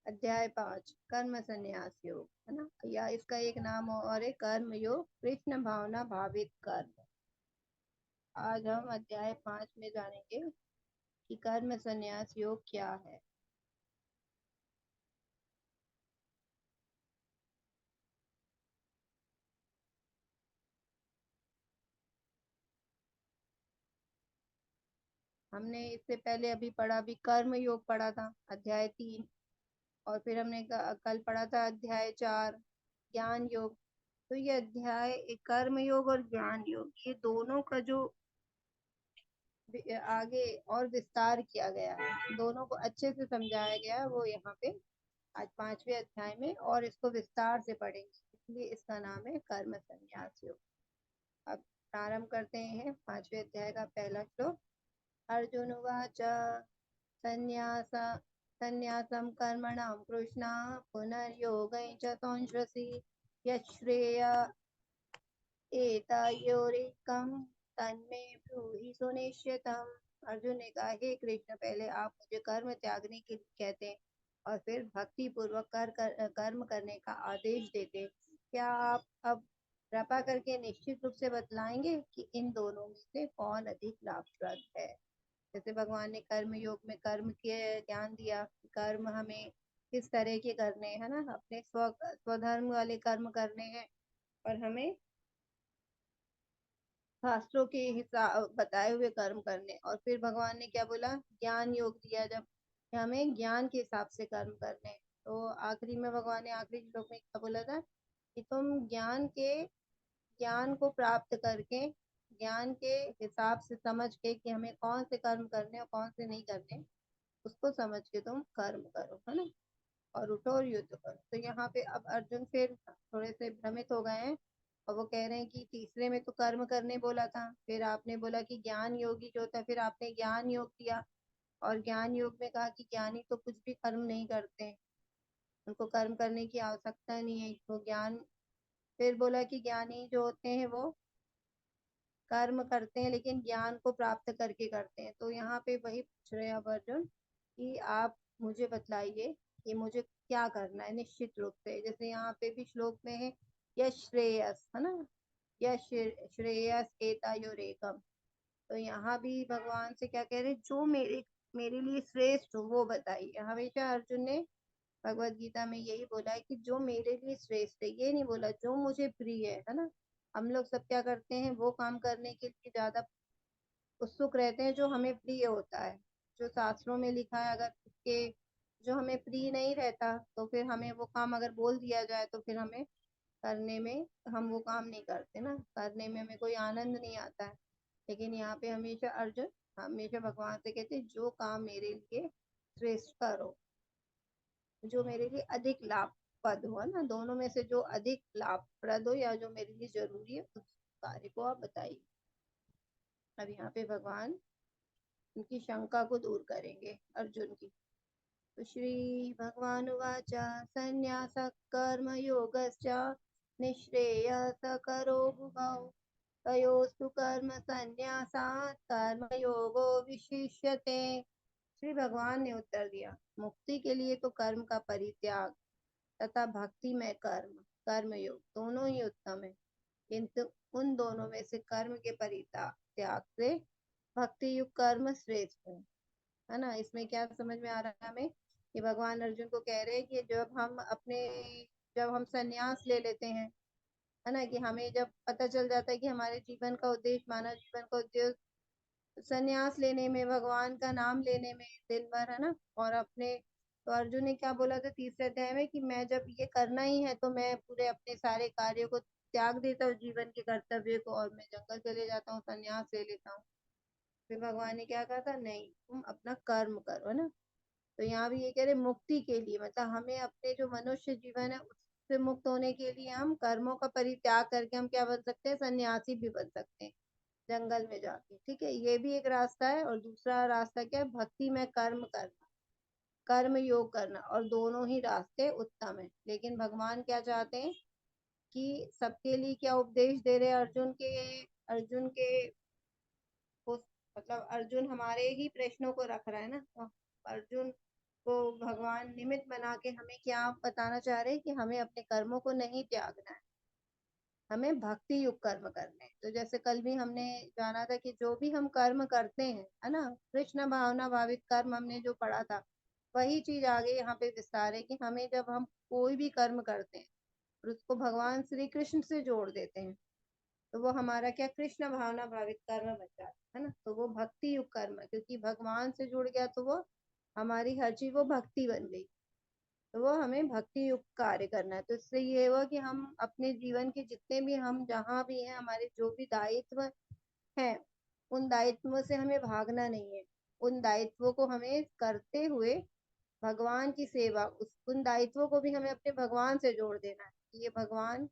अध्याय 5 कर्म संन्यास योग है ना, या इसका एक नाम और है कर्म योग, कृष्ण भावना भावित कर्म। आज हम अध्याय 5 में जानेंगे कि कर्म संन्यास योग क्या है। हमने इससे पहले अभी पढ़ा भी कर्म योग पढ़ा था अध्याय 3, और फिर हमने कल पढ़ा था अध्याय 4 ज्ञान योग। तो ये अध्याय कर्म योग और ज्ञान योग, ये दोनों का जो आगे और विस्तार किया गया है, दोनों को अच्छे से समझाया गया है, वो यहाँ पे आज 5वें अध्याय में और इसको विस्तार से पढ़ेंगे, इसलिए इसका नाम है कर्म संन्यास योग। अब प्रारंभ करते हैं 5वें अध्याय का पहला श्लोक। अर्जुन उवाच संन्यास संन्यासं कर्मणां कृष्ण पुनर्योगं च संश्रसि यच्छ्रेय एतयोरेकं तन्मे ब्रूहि सुनिश्चितम्। अर्जुन ने कहा, हे कृष्ण, पहले आप मुझे कर्म त्यागने के लिए कहते हैं और फिर भक्ति पूर्वक कर्म करने का आदेश देते हैं। क्या आप अब कृपा करके निश्चित रूप से बतलाएंगे कि इन दोनों में से कौन अधिक लाभप्रद है। जैसे भगवान ने कर्म योग में कर्म के ज्ञान दिया, कर्म हमें किस तरह के करने हैं ना, अपने स्वधर्म वाले कर्म करने हैं, और हमें शास्त्रों के हिसाब बताए हुए कर्म करने। और फिर भगवान ने क्या बोला, ज्ञान योग दिया, जब कि हमें ज्ञान के हिसाब से कर्म करने। तो आखिरी में भगवान ने आखिरी श्लोक में क्या बोला था कि तुम ज्ञान को प्राप्त करके, ज्ञान के हिसाब से समझ के कि हमें कौन से कर्म करने और कौन से नहीं करने, उसको समझ के तुम कर्म करो, है ना, और उठो और युद्ध करो। तो यहाँ पे अब अर्जुन फिर थोड़े से भ्रमित हो गए हैं, और वो कह रहे हैं कि तीसरे में तो कर्म करने बोला था, फिर आपने बोला कि ज्ञान योगी जो था, फिर आपने ज्ञान योग दिया, और ज्ञान योग में कहा कि ज्ञानी तो कुछ भी कर्म नहीं करते हैं, उनको कर्म करने की आवश्यकता नहीं है, तो ज्ञान फिर बोला कि ज्ञानी जो होते हैं वो कर्म करते हैं लेकिन ज्ञान को प्राप्त करके करते हैं। तो यहाँ पे वही पूछ रहे हैं अब अर्जुन कि आप मुझे बतलाइए कि मुझे क्या करना है निश्चित रूप से। जैसे यहाँ पे भी श्लोक में है यश श्रेयस, है ना, यश श्रेयस एतयोरेकम। तो यहाँ भी भगवान से क्या कह रहे हैं, जो मेरे मेरे लिए श्रेष्ठ हो वो बताइए। हमेशा अर्जुन ने भगवत गीता में यही बोला है कि जो मेरे लिए श्रेष्ठ है, ये नहीं बोला जो मुझे प्रिय है ना। हम लोग सब क्या करते हैं, वो काम करने के लिए ज्यादा उत्सुक रहते हैं जो हमें प्रिय होता है, जो शास्त्रों में लिखा है। अगर उसके जो हमें प्रिय नहीं रहता, तो फिर हमें वो काम अगर बोल दिया जाए तो फिर हमें करने में, हम वो काम नहीं करते ना, करने में हमें कोई आनंद नहीं आता है। लेकिन यहाँ पे हमेशा अर्जुन हमेशा भगवान से कहते हैं, जो काम मेरे लिए श्रेष्ठ करो, जो मेरे लिए अधिक लाभप्रद हो, ना, दोनों में से जो अधिक लाभप्रद हो या जो मेरे लिए जरूरी है, उस कार्य को आप बताइए। अब यहाँ पे भगवान उनकी शंका को दूर करेंगे अर्जुन की। तो श्री भगवान उवाच संन्यास कर्म योगश्च निःश्रेयसकरो भुवौ तयोस्तु कर्म संन्यासात् कर्म योगो विशिष्यते। श्री भगवान ने उत्तर दिया, मुक्ति के लिए तो कर्म का परित्याग तथा भक्ति में कर्म योग दोनों ही उत्तम है, किंतु उन दोनों में से कर्म के परित्याग से भक्ति युक्त कर्म श्रेष्ठ है ना। इसमें क्या समझ में आ रहा है हमें कि भगवान अर्जुन को कह रहे हैं कि जब हम संन्यास ले लेते हैं, है ना, कि हमें जब पता चल जाता है कि हमारे जीवन का उद्देश्य, मानव जीवन का उद्देश्य संन्यास लेने में, भगवान का नाम लेने में दिन भर, है ना, और अपने, तो अर्जुन ने क्या बोला था तीसरे अध्याय में कि मैं जब ये करना ही है तो मैं पूरे अपने सारे कार्यों को त्याग देता हूँ, जीवन के कर्तव्य को, और मैं जंगल चले जाता हूँ, संन्यास ले लेता हूँ। फिर भगवान ने क्या कहा था, नहीं, तुम अपना कर्म करो, है ना। तो यहाँ भी ये कह रहे मुक्ति के लिए, मतलब हमें अपने जो मनुष्य जीवन है उससे मुक्त होने के लिए हम कर्मों का परित्याग करके हम क्या बन सकते हैं, सन्यासी भी बन सकते हैं जंगल में जाके। ठीक है, ये भी एक रास्ता है। और दूसरा रास्ता क्या है, भक्ति में कर्म करना, कर्म योग करना, और दोनों ही रास्ते उत्तम है। लेकिन भगवान क्या चाहते हैं कि सबके लिए क्या उपदेश दे रहे हैं अर्जुन के उस, मतलब अर्जुन हमारे ही प्रश्नों को रख रहा है ना, तो अर्जुन को भगवान निमित्त बना के हमें क्या बताना चाह रहे हैं कि हमें अपने कर्मों को नहीं त्यागना है, हमें भक्ति युक्त कर्म करने हैं। तो जैसे कल भी हमने जाना था कि जो भी हम कर्म करते हैं, है ना, कृष्ण भावना भावित कर्म हमने जो पढ़ा था, वही चीज आगे यहाँ पे विस्तार है कि हमें जब हम कोई भी कर्म करते हैं और उसको भगवान श्री कृष्ण से जोड़ देते हैं, तो वो हमारा क्या कृष्ण भावना भावित कर्म बन जाता है ना। तो वो भक्ति युक्त कर्म है, क्योंकि भगवान से जुड़ गया तो वो हमारी हर चीज वो भक्ति बन गई। तो वो हमें भक्ति युक्त कार्य करना है। तो इससे ये हुआ कि हम अपने जीवन के जितने भी हम जहाँ भी हैं, हमारे जो भी दायित्व हैं, उन दायित्वों से हमें भागना नहीं है। उन दायित्वों को हमें करते हुए भगवान की सेवा, उस उन दायित्वों को भी हमें अपने भगवान से जोड़ देना है। ये भगवान,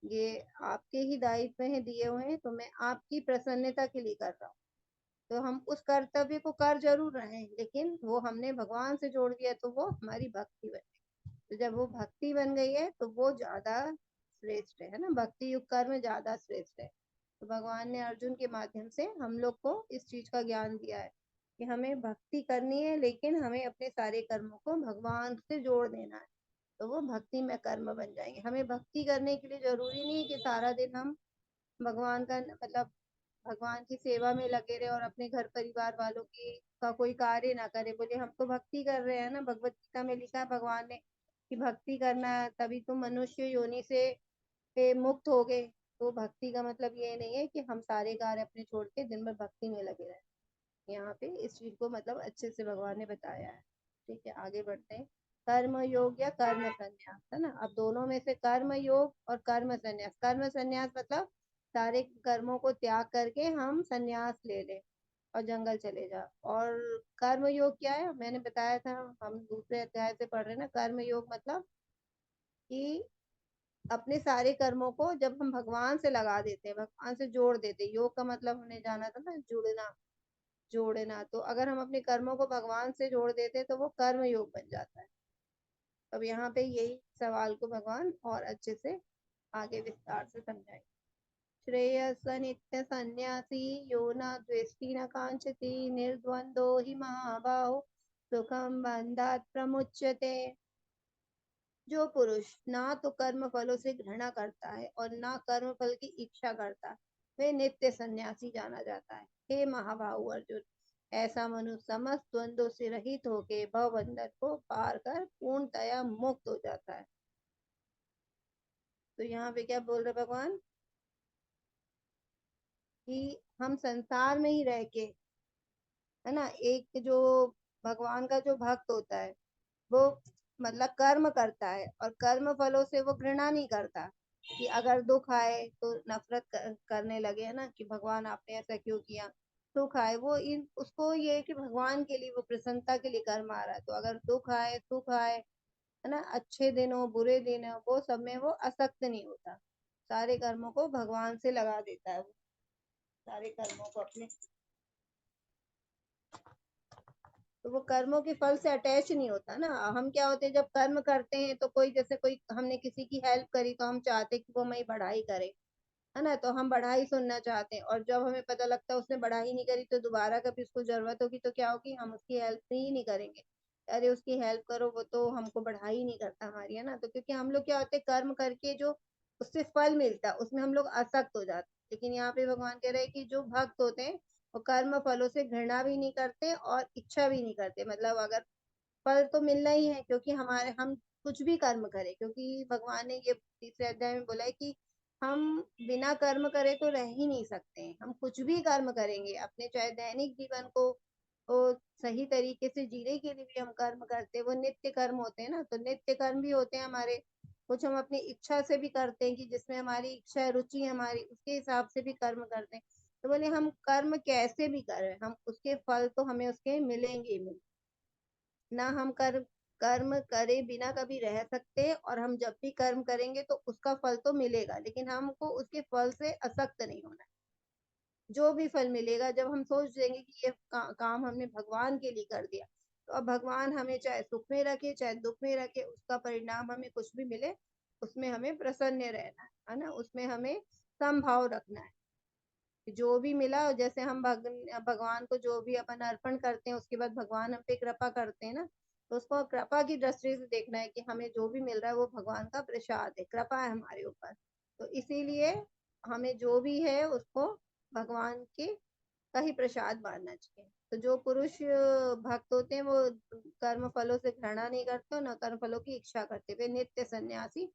ये आपके ही दायित्व हैं, दिए हुए हैं, तो मैं आपकी प्रसन्नता के लिए कर रहा हूँ। तो हम उस कर्तव्य को कर जरूर रहे हैं, लेकिन वो हमने भगवान से जोड़ दिया तो वो हमारी भक्ति बन गई। तो जब वो भक्ति बन गई है तो वो ज्यादा श्रेष्ठ है ना, भक्ति युक्त कर्म ज्यादा श्रेष्ठ है। तो भगवान ने अर्जुन के माध्यम से हम लोग को इस चीज का ज्ञान दिया है कि हमें भक्ति करनी है, लेकिन हमें अपने सारे कर्मों को भगवान से जोड़ देना है। तो वो भक्ति में कर्म बन जाएंगे। हमें भक्ति करने के लिए जरूरी नहीं है कि सारा दिन हम भगवान का मतलब भगवान की सेवा में लगे रहे और अपने घर परिवार वालों की का कोई कार्य ना करे। बोले हम तो भक्ति कर रहे हैं ना, भगवत गीता में लिखा है भगवान ने कि भक्ति करना है तभी तुम मनुष्य योनि से मुक्त हो गए। तो भक्ति का मतलब ये नहीं है कि हम सारे कार्य अपने छोड़ के दिन भर भक्ति में लगे रहे। यहाँ पे इस चीज को मतलब अच्छे से भगवान ने बताया है। ठीक है, आगे बढ़ते हैं। कर्म योग या कर्म संन्यास, है ना। अब दोनों में से कर्म योग और कर्म संन्यास, कर्म संन्यास मतलब सारे कर्मों को त्याग करके हम संन्यास ले लें और जंगल चले जाओ। और कर्म योग क्या है, मैंने बताया था, हम दूसरे अध्याय से पढ़ रहे हैं ना। कर्म योग मतलब कि अपने सारे कर्मों को जब हम भगवान से लगा देते हैं, भगवान से जोड़ देते हैं। योग का मतलब हमने जाना था ना, जुड़ना, जोड़ना। तो अगर हम अपने कर्मों को भगवान से जोड़ देते हैं तो वो कर्म योग बन जाता है। अब यहाँ पे यही सवाल को भगवान और अच्छे से आगे विस्तार से समझाए। श्रेयस नित्य सन्यासी यो न द्वेष्टि न कांक्षति निर्द्वंदो हि महाबाहो सुखम बंधात प्रमुच्यते। जो पुरुष ना तो कर्म फलों से घृणा करता है और ना कर्म फल की इच्छा करता, वे नित्य सन्यासी जाना जाता है। हे महाबाहु अर्जुन, ऐसा मनुष्य समस्त द्वंद्वों से रहित होके भव बंधन को पार कर पूर्णतया मुक्त हो जाता है। तो यहाँ पे क्या बोल रहे भगवान कि हम संसार में ही रह के, है ना, एक जो भगवान का जो भक्त होता है वो मतलब कर्म करता है और कर्म फलों से वो घृणा नहीं करता कि अगर दुख आए तो नफरत करने लगे, है ना, कि भगवान आपने ऐसा क्यों किया। सुख आए, वो इन उसको ये है कि भगवान के लिए, वो प्रसन्नता के लिए कर्म आ रहा है। तो अगर दुख आए सुख आए, है ना, अच्छे दिन हो बुरे दिन हो, वो सब में वो आसक्त नहीं होता। सारे कर्मों को भगवान से लगा देता है वो, सारे कर्मों को अपने। तो वो कर्मों के फल से अटैच नहीं होता ना। हम क्या होते हैं जब कर्म करते हैं तो कोई, जैसे कोई हमने किसी की हेल्प करी तो हम चाहते हैं कि वो हमारी बढ़ाई करे, है ना, तो हम बढ़ाई सुनना चाहते हैं। और जब हमें पता लगता है उसने बढ़ाई नहीं करी तो दोबारा कभी उसको जरूरत होगी तो क्या होगी, हम उसकी हेल्प ही नहीं करेंगे। अरे उसकी हेल्प करो, वो तो हमको बढ़ाई नहीं करता हमारी, है ना। तो क्योंकि हम लोग क्या होते हैं, कर्म करके जो उससे फल मिलता है उसमें हम लोग आसक्त हो जाते हैं। लेकिन यहाँ पे भगवान कह रहे हैं कि जो भक्त होते हैं वो कर्म फलों से घृणा भी नहीं करते और इच्छा भी नहीं करते। मतलब अगर फल तो मिलना ही है, क्योंकि हमारे हम कुछ भी कर्म करें, क्योंकि भगवान ने ये तीसरे अध्याय में बोला है कि हम बिना कर्म करे तो रह ही नहीं सकते हैं। हम कुछ भी कर्म करेंगे अपने, चाहे दैनिक जीवन को सही तरीके से जीने के लिए भी हम कर्म करते हैं, वो नित्य कर्म होते हैं ना। तो नित्य कर्म भी होते हैं हमारे, कुछ हम अपनी इच्छा से भी करते हैं कि जिसमें हमारी इच्छा रुचि हमारी उसके हिसाब से भी कर्म करते हैं। तो बोले हम कर्म कैसे भी करें, हम उसके फल तो हमें उसके मिलेंगे ही मिलेंगे। ना हम कर्म करे बिना कभी रह सकते, और हम जब भी कर्म करेंगे तो उसका फल तो मिलेगा, लेकिन हमको उसके फल से असक्त नहीं होना है। जो भी फल मिलेगा, जब हम सोच देंगे कि ये काम हमने भगवान के लिए कर दिया, तो अब भगवान हमें चाहे सुख में रखे चाहे दुख में रखे, उसका परिणाम हमें कुछ भी मिले उसमें हमें प्रसन्न रहना है ना, उसमें हमें समभाव रखना है। जो भी मिला, जैसे हम भगवान को जो भी अपन अर्पण करते हैं उसके बाद भगवान हम पे कृपा करते हैं ना। तो उसको कृपा की दृष्टि से देखना है कि हमें जो भी मिल रहा है वो भगवान का प्रसाद है, कृपा है हमारे ऊपर। तो इसीलिए हमें जो भी है उसको भगवान के का ही प्रसाद मानना चाहिए। तो जो पुरुष भक्त होते हैं वो कर्म फलों से घृणा नहीं करते, न कर्म फलों की इच्छा करते, वे नित्य सन्यासी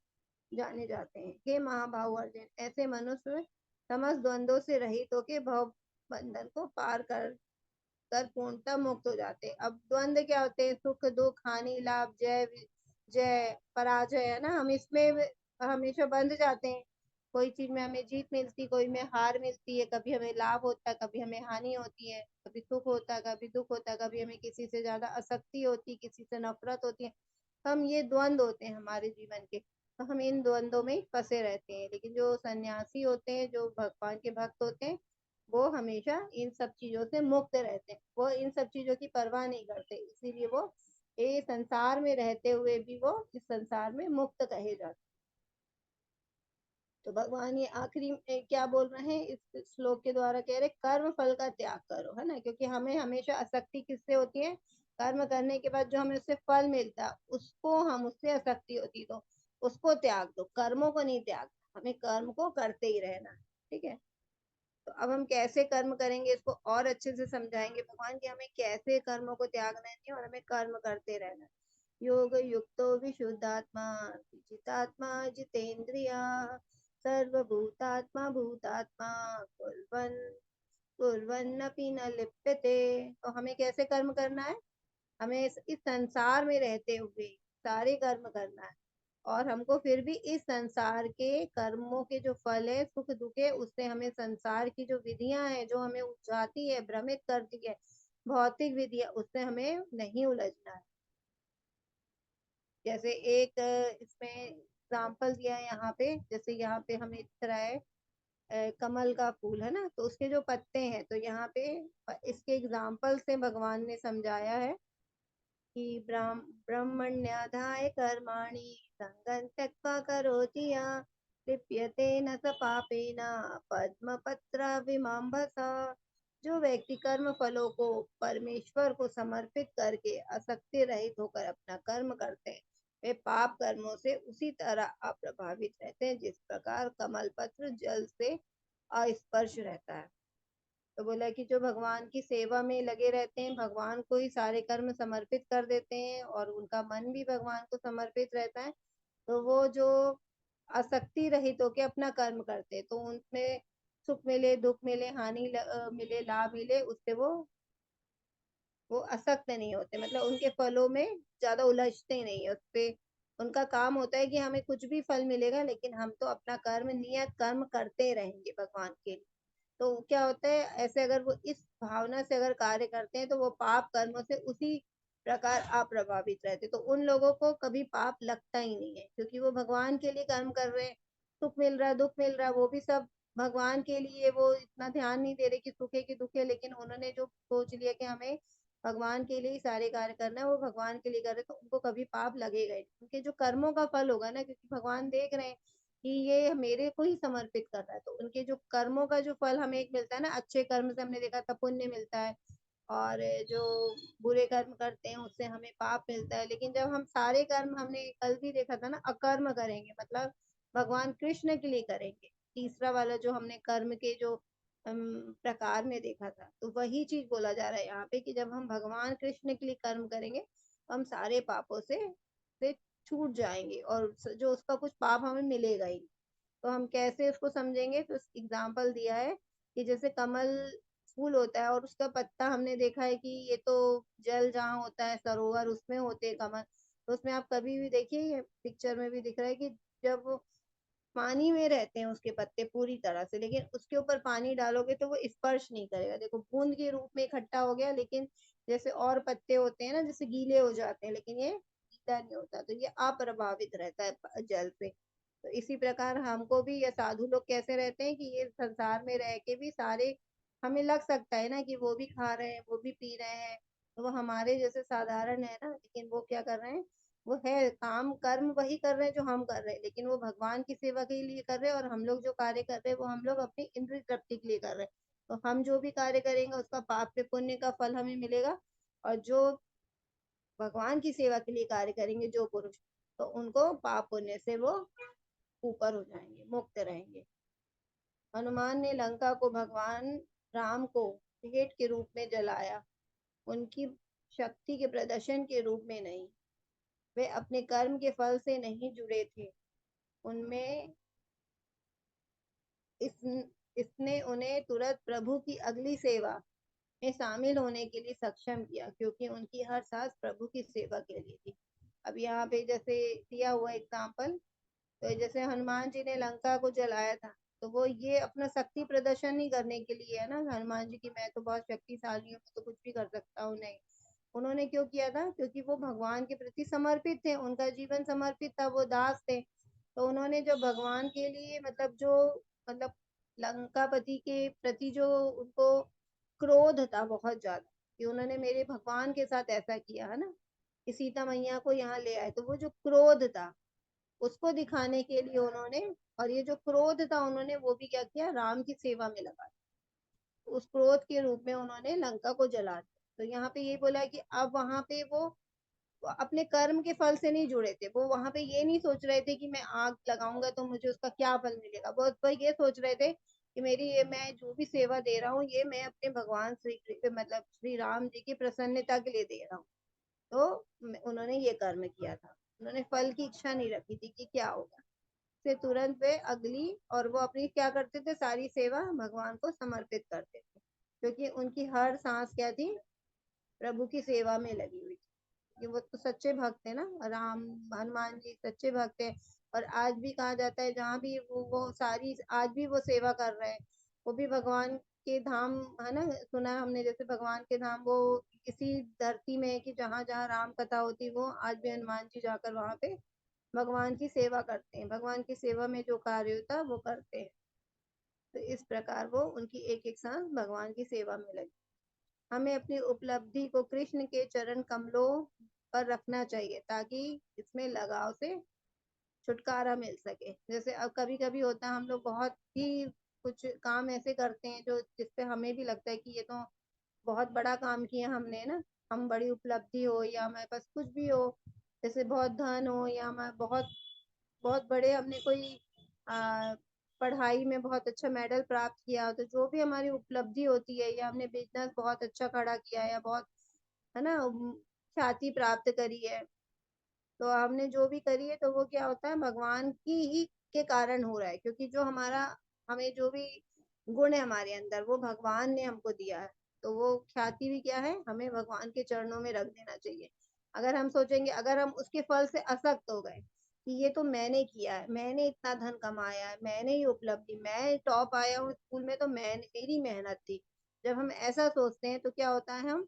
जाने जाते हैं। हे महाभाव अर्जुन, ऐसे मनुष्य समस्त द्वंद्वों से रहित होके भव बंधन को पार कर पूर्णतः मुक्त हो जाते हैं। अब द्वंद्व क्या होते हैं? सुख दुख, हानि लाभ, जय जय पराजय, है ना। हम इसमें हमेशा बंध जाते हैं। कोई चीज में हमें जीत मिलती, कोई में हार मिलती है, कभी हमें लाभ होता है, कभी हमें हानि होती है, कभी सुख होता है, कभी दुख होता है, कभी हमें किसी से ज्यादा आसक्ति होती है, किसी से नफरत होती है। हम ये द्वंद्व होते हैं हमारे जीवन के, तो हम इन द्वंद्वों में फंसे रहते हैं। लेकिन जो सन्यासी होते हैं, जो भगवान के भक्त होते हैं, वो हमेशा इन सब चीजों से मुक्त रहते हैं, वो इन सब चीजों की परवाह नहीं करते, इसीलिए वो ये संसार में रहते हुए भी वो इस संसार में मुक्त कहे जाते। तो भगवान ये आखिरी में क्या बोल रहे हैं इस श्लोक के द्वारा? कह रहे कर्म फल का त्याग करो, है ना। क्योंकि हमें हमेशा आसक्ति किससे होती है? कर्म करने के बाद जो हमें उससे फल मिलता है उसको हम उससे आसक्ति होती, तो उसको त्याग दो, कर्मों को नहीं त्याग, हमें कर्म को करते ही रहना। ठीक है। तो अब हम कैसे कर्म करेंगे इसको और अच्छे से समझाएंगे भगवान कि हमें कैसे कर्मों को त्यागना है और हमें कर्म करते रहना है। योग युक्तो विशुद्धात्मा जितात्मा जितेन्द्रिया सर्वभूतात्मा भूतात्मा कुर्वन् कुर्वन्नपि न लिप्यते। तो हमें कैसे कर्म करना है? हमें इस संसार में रहते हुए सारे कर्म करना है, और हमको फिर भी इस संसार के कर्मों के जो फल है, सुख दुख है, उससे हमें संसार की जो विधियां हैं जो हमें उलझाती है, भ्रमित करती है, भौतिक विधियां, उससे हमें नहीं उलझना है। जैसे एक इसमें एग्जाम्पल दिया है यहाँ पे, जैसे यहाँ पे हमें दिख रहा है कमल का फूल, है ना। तो उसके जो पत्ते हैं, तो यहाँ पे इसके एग्जाम्पल से भगवान ने समझाया है कि ब्रह्मण्याधाय कर्माणि संगं त्यक्त्वा करोति यः लिप्यते न स पापेन पद्मपत्र विमांभसा। जो व्यक्ति कर्म फलों को परमेश्वर को समर्पित करके आसक्ति रहित होकर अपना कर्म करते हैं, वे पाप कर्मों से उसी तरह अप्रभावित रहते हैं जिस प्रकार कमल पत्र जल से अस्पर्श रहता है। तो बोला कि जो भगवान की सेवा में लगे रहते हैं, भगवान को ही सारे कर्म समर्पित कर देते हैं और उनका मन भी भगवान को समर्पित रहता है, तो वो जो आसक्ति रहित होके अपना कर्म करते हैं, तो उनमें सुख मिले दुख मिले, हानि मिले लाभ मिले, उससे वो आसक्त नहीं होते, मतलब उनके फलों में ज्यादा उलझते नहीं है उसपे। उनका काम होता है कि हमें कुछ भी फल मिलेगा, लेकिन हम तो अपना कर्म नियत कर्म करते रहेंगे भगवान के लिए। तो क्या होता है, ऐसे अगर वो इस भावना से अगर कार्य करते हैं तो वो पाप कर्मों से उसी प्रकार अप्रभावित रहते, तो उन लोगों को कभी पाप लगता ही नहीं है, क्योंकि वो भगवान के लिए कर्म कर रहे हैं। सुख मिल रहा है दुख मिल रहा है वो भी सब भगवान के लिए, वो इतना ध्यान नहीं दे रहे कि सुख है कि दुख है, लेकिन उन्होंने जो सोच लिया कि हमें भगवान के लिए ही सारे कार्य करना है, वो भगवान के लिए कर रहे, तो उनको कभी पाप लगेगा ही नहीं। उनके जो कर्मों का फल होगा ना, क्योंकि भगवान देख रहे हैं कि ये मेरे को ही समर्पित कर रहा है, तो उनके जो कर्मों का जो फल हमें एक मिलता है ना, अच्छे कर्म से हमने देखा था पुण्य मिलता है, और जो बुरे कर्म करते हैं उससे हमें पाप मिलता है। लेकिन जब हम सारे कर्म, हमने कल भी देखा था ना, अकर्म करेंगे, मतलब भगवान कृष्ण के लिए करेंगे, तीसरा वाला जो हमने कर्म के जो प्रकार में देखा था, तो वही चीज बोला जा रहा है यहाँ पे कि जब हम भगवान कृष्ण के लिए कर्म करेंगे तो हम सारे पापों से छूट जाएंगे, और जो उसका कुछ पाप हमें मिलेगा ही। तो हम कैसे उसको समझेंगे? तो एग्जाम्पल दिया है कि जैसे कमल फूल होता है और उसका पत्ता, हमने देखा है कि ये तो जल जहाँ होता है, सरोवर, उसमें होते हैं कमल। तो उसमें आप कभी भी देखिए, ये पिक्चर में भी दिख रहा है कि जब वो पानी में रहते हैं उसके पत्ते पूरी तरह से, लेकिन उसके ऊपर पानी डालोगे तो वो स्पर्श नहीं करेगा, देखो बूंद के रूप में इकट्ठा हो गया, लेकिन जैसे और पत्ते होते हैं ना, जैसे गीले हो जाते हैं, लेकिन ये गीला नहीं होता, तो ये अप्रभावित रहता है जल से। तो इसी प्रकार हमको भी, ये साधु लोग कैसे रहते हैं कि ये संसार में रह के भी सारे, हमें लग सकता है ना कि वो भी खा रहे हैं वो भी पी रहे हैं, तो वो हमारे जैसे साधारण है ना, लेकिन वो क्या कर रहे हैं? वो है काम कर्म वही कर रहे हैं जो हम कर रहे हैं, लेकिन वो भगवान की सेवा के लिए कर रहे हैं, और हम लोग जो कार्य कर रहे हैं वो हम लोग अपनी इंद्रिय तृप्ति के लिए कर रहे हैं। तो हम जो भी कार्य करेंगे उसका पाप पे पुण्य का फल हमें मिलेगा, और जो भगवान की सेवा के लिए कार्य करेंगे जो पुरुष, तो उनको पाप पुण्य से वो ऊपर हो जाएंगे, मुक्त रहेंगे। हनुमान ने लंका को भगवान राम को भेंट के रूप में जलाया, उनकी शक्ति के प्रदर्शन के रूप में नहीं। वे अपने कर्म के फल से नहीं जुड़े थे, उनमें इस इसने उन्हें तुरंत प्रभु की अगली सेवा में शामिल होने के लिए सक्षम किया, क्योंकि उनकी हर सांस प्रभु की सेवा के लिए थी। अब यहाँ पे जैसे दिया हुआ एग्जाम्पल, तो जैसे हनुमान जी ने लंका को जलाया था, तो वो ये अपना शक्ति प्रदर्शन नहीं करने के लिए है ना, हनुमान जी की मैं तो बहुत शक्तिशाली हूँ, मैं तो कुछ भी कर सकता हूँ, नहीं। उन्होंने क्यों किया था? क्योंकि वो भगवान के प्रति समर्पित थे, उनका जीवन समर्पित था, वो दास थे। तो उन्होंने जो भगवान के लिए मतलब जो मतलब लंकापति के प्रति जो उनको क्रोध था बहुत ज्यादा, कि उन्होंने मेरे भगवान के साथ ऐसा किया है ना, कि सीता मैया को यहाँ ले आए, तो वो जो क्रोध था उसको दिखाने के लिए उन्होंने, और ये जो क्रोध था उन्होंने वो भी क्या किया, राम की सेवा में लगा, उस क्रोध के रूप में उन्होंने लंका को जला दिया। तो यहाँ पे ये बोला कि अब वहां पे वो अपने कर्म के फल से नहीं जुड़े थे, वो वहां पे ये नहीं सोच रहे थे कि मैं आग लगाऊंगा तो मुझे उसका क्या फल मिलेगा, वो ये सोच रहे थे कि मेरी ये मैं जो भी सेवा दे रहा हूँ ये मैं अपने भगवान श्री मतलब श्री राम जी की प्रसन्नता के लिए दे रहा हूँ। तो उन्होंने ये कर्म किया था, उन्होंने फल की इच्छा नहीं रखी थी कि क्या होगा, से तुरंत वे अगली, और वो अपनी क्या करते थे, सारी सेवा भगवान को समर्पित करते थे, क्योंकि उनकी हर सांस क्या थी, प्रभु की सेवा में लगी हुई थी। कि वो तो सच्चे भक्त है ना, राम हनुमान जी सच्चे भक्त है। और आज भी कहा जाता है जहाँ भी वो सारी आज भी वो सेवा कर रहे हैं, वो भी भगवान के धाम है ना, सुना है हमने जैसे भगवान के धाम वो इसी धरती में है कि जहाँ जहाँ राम कथा होती, वो आज भी हनुमान जी जाकर वहां पे भगवान की सेवा करते हैं, भगवान की सेवा में जो कार्य होता है वो करते हैं। तो इस प्रकार वो उनकी एक एक सांस भगवान की सेवा में लगी। हमें अपनी उपलब्धि को कृष्ण के चरण कमलों पर रखना चाहिए, ताकि इसमें लगाव से छुटकारा मिल सके। जैसे अब कभी कभी होता है हम लोग बहुत ही कुछ काम ऐसे करते हैं जो जिससे हमें भी लगता है कि ये तो बहुत बड़ा काम किया हमने ना, हम बड़ी उपलब्धि हो या हमारे पास कुछ भी हो, जैसे बहुत धन हो या हमारे बहुत बहुत बड़े हमने कोई आ, पढ़ाई में बहुत अच्छा मेडल प्राप्त किया हो, तो जो भी हमारी उपलब्धि होती है, या हमने बिजनेस बहुत अच्छा खड़ा किया या बहुत है ना ख्याति प्राप्त करी है, तो हमने जो भी करी है तो वो क्या होता है, भगवान की ही के कारण हो रहा है, क्योंकि जो हमारा हमें जो भी गुण है हमारे अंदर वो भगवान ने हमको दिया है। तो वो ख्याति भी क्या है, हमें भगवान के चरणों में रख देना चाहिए। अगर हम सोचेंगे, अगर हम उसके फल से असक्त हो गए कि ये तो मैंने किया है, मैंने इतना धन कमाया है, मैंने ही उपलब्धि, मैं टॉप आया हूँ स्कूल में तो मैंने मेरी मेहनत थी, जब हम ऐसा सोचते हैं तो क्या होता है, हम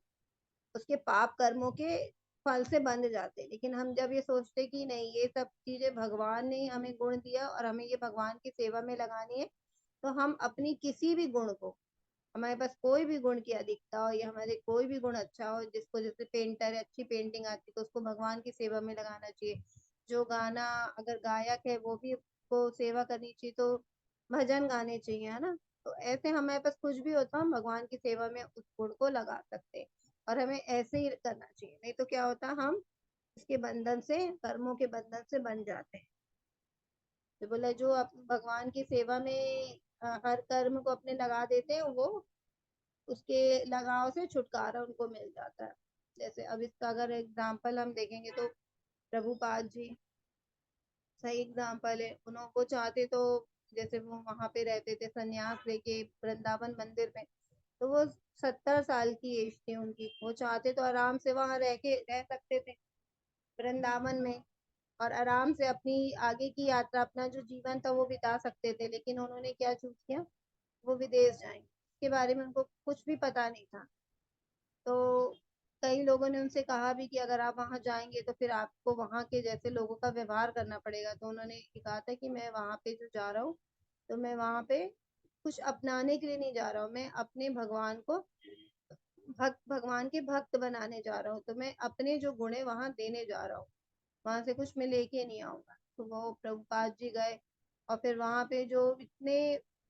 उसके पाप कर्मों के फल से बंध जाते। लेकिन हम जब ये सोचते कि नहीं, ये सब चीजें भगवान ने हमें गुण दिया और हमें ये भगवान की सेवा में लगानी है, तो हम अपनी किसी भी गुण को, हमारे पास कोई भी गुण की अधिकता हो या हमारे कोई भी गुण अच्छा हो, जिसको जैसे पेंटर है, अच्छी पेंटिंग आती है तो उसको भगवान की सेवा में लगाना चाहिए। जो गाना अगर गायक है वो भी को सेवा करनी चाहिए, तो भजन गाने चाहिए है ना। तो ऐसे हमारे पास कुछ भी होता है हम भगवान की सेवा में उस गुण को लगा सकते हैं, और हमें ऐसे ही करना चाहिए, नहीं तो क्या होता है, हम इसके बंधन से, कर्मों के बंधन से बन जाते हैं। तो बोला जो आप भगवान की सेवा में हर कर्म को अपने लगा देते हैं, वो उसके लगाव से छुटकारा उनको मिल जाता है। जैसे अब इसका अगर एग्जाम्पल हम देखेंगे तो प्रभुपाद जी सही एग्जाम्पल है। उन्होंने वो चाहते तो, जैसे वो वहां पे रहते थे संन्यास लेके वृंदावन मंदिर में, तो वो 70 साल की एज थी उनकी, वो चाहते तो आराम से वहां रह के रह सकते थे वृंदावन में, और आराम से अपनी आगे की यात्रा, अपना जो जीवन था वो बिता सकते थे। लेकिन उन्होंने क्या चूज किया, वो विदेश जाएंगे, इसके बारे में उनको कुछ भी पता नहीं था। तो कई लोगों ने उनसे कहा भी कि अगर आप वहां जाएंगे तो फिर आपको वहां के जैसे लोगों का व्यवहार करना पड़ेगा। तो उन्होंने कहा था कि मैं वहां पे जो जा रहा हूँ, तो मैं वहां पे कुछ अपनाने के लिए नहीं जा रहा हूँ, मैं अपने भगवान को भगवान के भक्त बनाने जा रहा हूँ, तो मैं अपने जो गुण है वहां देने जा रहा हूँ, वहां से कुछ मैं लेके नहीं आऊंगा। तो वो प्रभुपाद जी गए, और फिर वहां पे जो इतने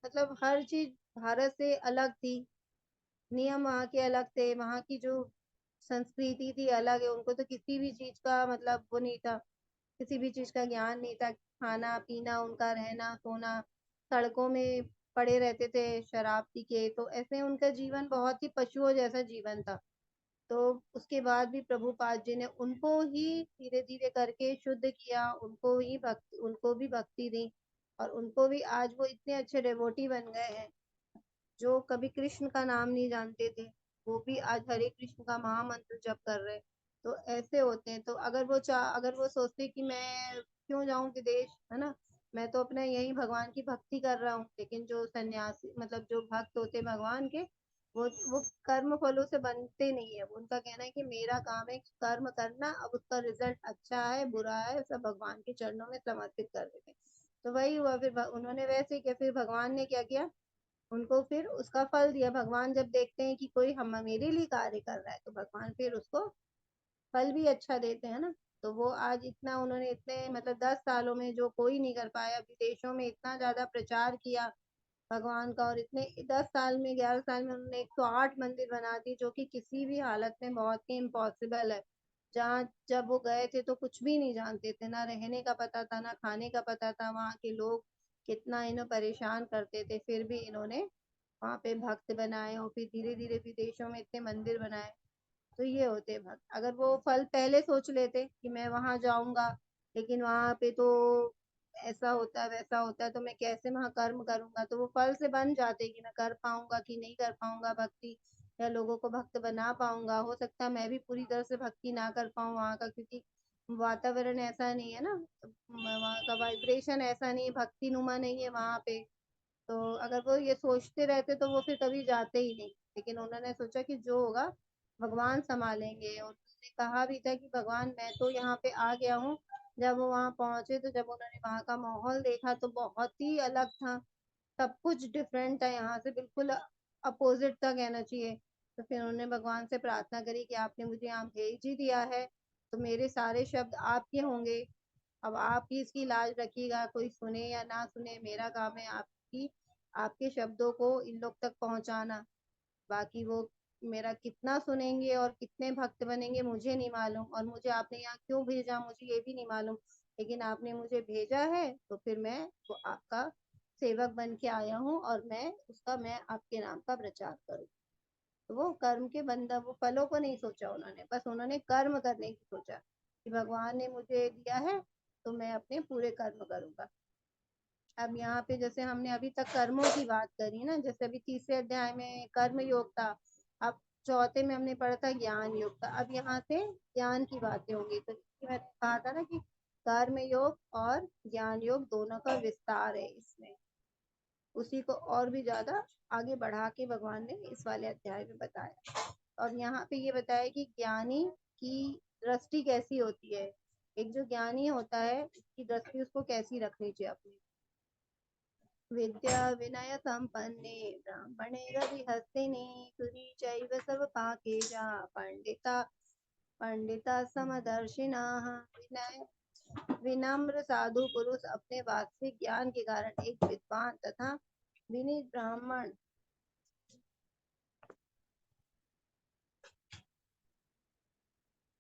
मतलब हर चीज भारत से अलग थी, नियम वहाँ के अलग थे, वहाँ की जो संस्कृति थी अलग है, उनको तो किसी भी चीज का मतलब वो नहीं था, किसी भी चीज का ज्ञान नहीं था। खाना पीना उनका, रहना सोना, सड़कों में पड़े रहते थे शराब पी के, तो ऐसे उनका जीवन बहुत ही पशुओं जैसा जीवन था। तो उसके बाद भी प्रभुपाद जी ने उनको ही धीरे धीरे करके शुद्ध किया, उनको भी भक्ति दी, और उनको भी आज वो इतने अच्छे डेवोटी बन गए हैं। जो कभी कृष्ण का नाम नहीं जानते थे, वो भी आज हरे कृष्ण का महामंत्र जप कर रहे हैं। तो ऐसे होते हैं। तो अगर वो सोचते कि मैं क्यों जाऊं विदेश, है ना, मैं तो अपना यही भगवान की भक्ति कर रहा हूँ। लेकिन जो सन्यासी मतलब जो भक्त होते हैं भगवान के, वो कर्म फलों से बनते नहीं है। उनका कहना है कि मेरा काम है कर्म करना, अब उसका रिजल्ट अच्छा है बुरा है सब भगवान के चरणों में समर्पित कर देते हैं। तो वही हुआ, फिर उन्होंने वैसे किया, फिर भगवान ने क्या किया, उनको फिर उसका फल दिया। भगवान जब देखते हैं कि कोई हम मेरे लिए कार्य कर रहा है, तो भगवान फिर उसको फल भी अच्छा देते हैं ना। तो वो आज इतना उन्होंने इतने मतलब 10 सालों में जो कोई नहीं कर पाया, विदेशों में इतना ज्यादा प्रचार किया भगवान का, और इतने 10 साल में 11 साल में उन्होंने 108 मंदिर बना दी, जो कि किसी भी हालत में बहुत ही इम्पॉसिबल है। जहाँ जब वो गए थे तो कुछ भी नहीं जानते थे, ना रहने का पता था ना खाने का पता था, वहाँ के लोग कितना इन्हें परेशान करते थे, फिर भी इन्होंने वहाँ पे भक्त बनाए, और फिर धीरे धीरे विदेशों में इतने मंदिर बनाए। तो ये होते भक्त। अगर वो फल पहले सोच लेते कि मैं वहां जाऊंगा, लेकिन वहां पे तो ऐसा होता है वैसा होता है, तो मैं कैसे वहां कर्म करूंगा, तो वो फल से बन जाते कि मैं कर पाऊंगा कि नहीं कर पाऊंगा भक्ति, या लोगों को भक्त बना पाऊंगा। हो सकता है मैं भी पूरी तरह से भक्ति ना कर पाऊँ वहां का, क्योंकि वातावरण ऐसा नहीं है ना, वहाँ का वाइब्रेशन ऐसा नहीं है, भक्ति नुमा नहीं है वहां पे। तो अगर वो ये सोचते रहते तो वो फिर कभी जाते ही नहीं। लेकिन उन्होंने सोचा कि जो होगा भगवान संभालेंगे, और उन्होंने कहा भी था कि भगवान मैं तो यहाँ पे आ गया हूँ। जब वो वहां पहुंचे, तो जब उन्होंने वहां का माहौल देखा तो बहुत ही अलग था, सब कुछ डिफरेंट था, यहाँ से बिल्कुल अपोजिट था कहना चाहिए। तो फिर उन्होंने भगवान से प्रार्थना करी कि आपने मुझे यहाँ भेज ही दिया है, तो मेरे सारे शब्द आपके होंगे, अब आप ही इसकी लाज रखिएगा, कोई सुने या ना सुने, मेरा काम है आपकी आपके शब्दों को इन लोग तक पहुंचाना। बाकी वो मेरा कितना सुनेंगे और कितने भक्त बनेंगे मुझे नहीं मालूम, और मुझे आपने यहाँ क्यों भेजा मुझे ये भी नहीं मालूम, लेकिन आपने मुझे भेजा है तो फिर मैं वो आपका सेवक बन के आया हूँ, और मैं आपके नाम का प्रचार करूँ। तो वो कर्म के बंदा, वो फलों को नहीं सोचा उन्होंने, बस उन्होंने कर्म करने की सोचा कि भगवान ने मुझे दिया है तो मैं अपने पूरे कर्म करूंगा। अब यहाँ पे जैसे हमने अभी तक कर्मों की बात करी ना, जैसे अभी तीसरे अध्याय में कर्म योग था, अब चौथे में हमने पढ़ा था ज्ञान योग था, अब यहाँ से ज्ञान की बातें होंगी। तो मैंने कहा था ना कि कर्म योग और ज्ञान योग दोनों का विस्तार है इसमें, उसी को और भी ज्यादा आगे बढ़ा के भगवान ने इस वाले अध्याय में बताया। और यहाँ पे ये बताया कि ज्ञानी की दृष्टि कैसी होती है, एक जो ज्ञानी होता है उसकी दृष्टि उसको कैसी रखनी चाहिए अपनी। विद्या विनय संपन्ने ब्राह्मणे गविहस्तिनि तुरी चैव सर्वपाकेजा पंडिता पंडिता समदर्शिनाः। विनय विनम्र साधु पुरुष अपने वास्तविक ज्ञान के कारण एक विद्वान तथा विनीत ब्राह्मण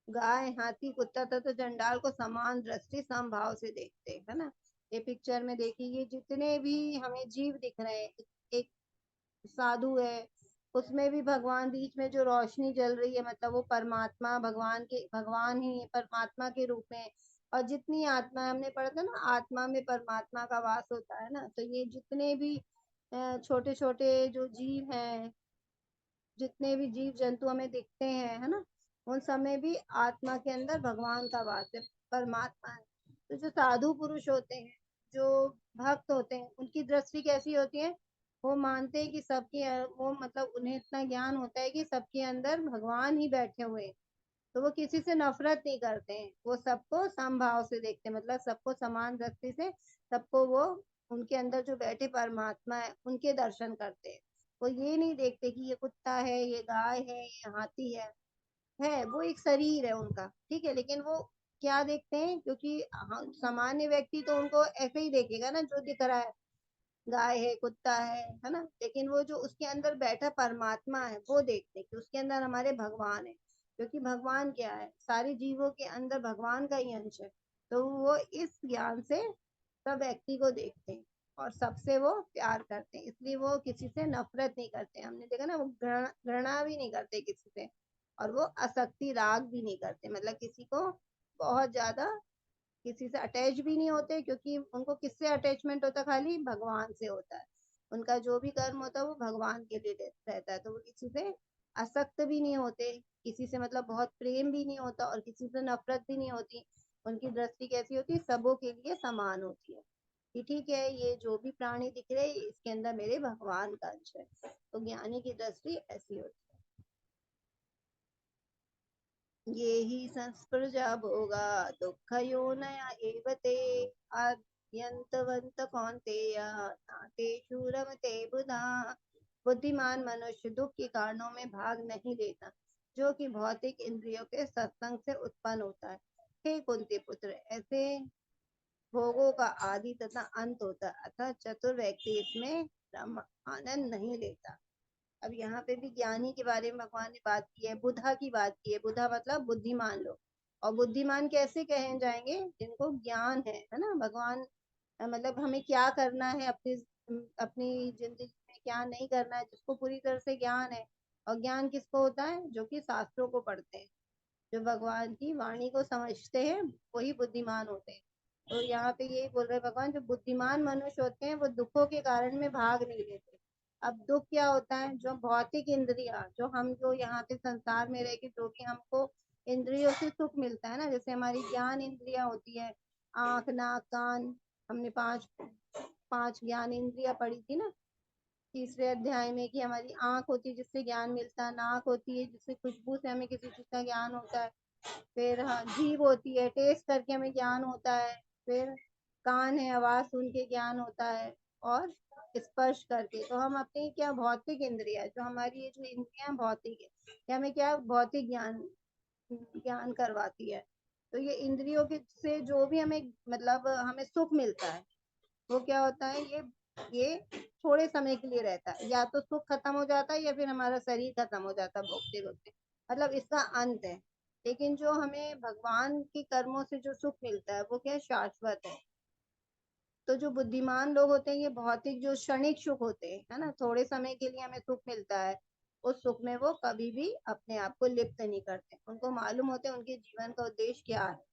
गाय हाथी कुत्ता तथा चंडाल को समान दृष्टि समभाव से देखते हैं, है ना। ये पिक्चर में देखिए, ये जितने भी हमें जीव दिख रहे हैं, एक साधु है, उसमें भी भगवान बीच में जो रोशनी जल रही है, मतलब वो परमात्मा भगवान ही परमात्मा के रूप में। और जितनी आत्मा हमने पढ़ा था ना, आत्मा में परमात्मा का वास होता है ना, तो ये जितने भी छोटे छोटे जो जीव हैं, जितने भी जीव जंतु हमें दिखते हैं, है ना, उन सब में भी आत्मा के अंदर भगवान का वास है, परमात्मा है। तो जो साधु पुरुष होते हैं, जो भक्त होते हैं, उनकी दृष्टि कैसी होती है, वो मानते हैं कि वो मतलब उन्हें इतना ज्ञान होता है कि सबके अंदर भगवान ही बैठे हुए हैं। तो वो किसी से नफरत नहीं करते हैं, वो सबको समभाव से देखते हैं, मतलब सबको समान दृष्टि से, सबको वो उनके अंदर जो बैठे परमात्मा है उनके दर्शन करते हैं। वो ये नहीं देखते कि ये कुत्ता है, ये गाय है, ये हाथी है वो एक शरीर है उनका, ठीक है, लेकिन वो क्या देखते हैं, क्योंकि सामान्य व्यक्ति तो उनको ऐसे ही देखेगा ना, जो दिख रहा है गाय है कुत्ता है ना, लेकिन वो जो उसके अंदर बैठा परमात्मा है वो देखते हैं कि उसके अंदर हमारे भगवान है। क्योंकि भगवान क्या है, सारे जीवों के अंदर भगवान का ही अंश है। तो वो इस ज्ञान से सब व्यक्ति को देखते हैं और सबसे वो प्यार करते हैं, इसलिए वो किसी से नफरत नहीं करते। हमने देखा ना, वो घृणा भी नहीं करते किसी से, और वो आसक्ति राग भी नहीं करते, मतलब किसी को बहुत ज्यादा किसी से अटैच भी नहीं होते, क्योंकि उनको किससे अटैचमेंट होता है, खाली भगवान से होता है। उनका जो भी कर्म होता है वो भगवान के लिए रहता है, तो वो किसी से आसक्त भी नहीं होते, किसी से मतलब बहुत प्रेम भी नहीं होता और किसी से नफरत भी नहीं होती। उनकी दृष्टि कैसी होती है, सबों के लिए समान होती है कि ठीक है, ये जो भी प्राणी दिख रहे हैं इसके अंदर मेरे भगवान का अंश है। तो ज्ञानी की दृष्टि ऐसी होती है। ये ही संस्प्रजा भोगा दुःख योनया एव ते आद्यन्तवन्त कौन्तेय नातेषु रमते बुधा। बुद्धिमान मनुष्य दुख के कारणों में भाग नहीं लेता, जो कि भौतिक इंद्रियों के सत्संग से उत्पन्न होता है। हे कुंती पुत्र, ऐसे भोगों का आदि तथा अंत होता है, अतः चतुर व्यक्ति इसमें आनंद नहीं लेता। अब यहाँ पे भी ज्ञानी के बारे में भगवान ने बात की है, बुधा की बात की है। बुधा मतलब बुद्धिमान लोग। और बुद्धिमान कैसे कहे जाएंगे, जिनको ज्ञान है ना। भगवान मतलब हमें क्या करना है अपनी अपनी जिंदगी में, क्या नहीं करना है, जिसको पूरी तरह से ज्ञान है। और ज्ञान किसको होता है, जो कि शास्त्रों को पढ़ते हैं, जो भगवान की वाणी को समझते हैं, वही बुद्धिमान होते हैं। तो यहाँ पे यही बोल रहे भगवान, जो बुद्धिमान मनुष्य होते हैं वो दुखों के कारण में भाग नहीं लेते। अब दुख क्या होता है, जो भौतिक इंद्रिया, जो यहाँ पे संसार में रह के जो भी हमको इंद्रियों से सुख मिलता है ना, जैसे हमारी ज्ञान इंद्रिया होती है, आंख नाक कान। हमने पांच पांच ज्ञान इंद्रिया पढ़ी थी ना तीसरे अध्याय में, कि हमारी आंख होती है जिससे ज्ञान मिलता है, नाक होती है जिससे खुशबू से हमें किसी चीज का ज्ञान होता है, फिर हाँ जीभ होती है, टेस्ट करके हमें ज्ञान होता है, फिर कान है, आवाज सुन के ज्ञान होता है, और स्पर्श करके। तो हम अपनी क्या भौतिक इंद्रिया, जो हमारी ये जो इंद्रियां भौतिक है, ये हमें क्या भौतिक ज्ञान ज्ञान करवाती है। तो ये इंद्रियों के से जो भी हमें मतलब हमें सुख मिलता है, वो क्या होता है, ये थोड़े समय के लिए रहता है, या तो सुख खत्म हो जाता है या फिर हमारा शरीर खत्म हो जाता है भोगते भोगते, मतलब इसका अंत है। लेकिन जो हमें भगवान के कर्मों से जो सुख मिलता है वो क्या शाश्वत है। तो जो बुद्धिमान लोग होते हैं, ये भौतिक जो क्षणिक सुख होते हैं, है ना, थोड़े समय के लिए हमें सुख मिलता है, उस सुख में वो कभी भी अपने आप को लिप्त नहीं करते। उनको मालूम होते हैं उनके जीवन का उद्देश्य क्या है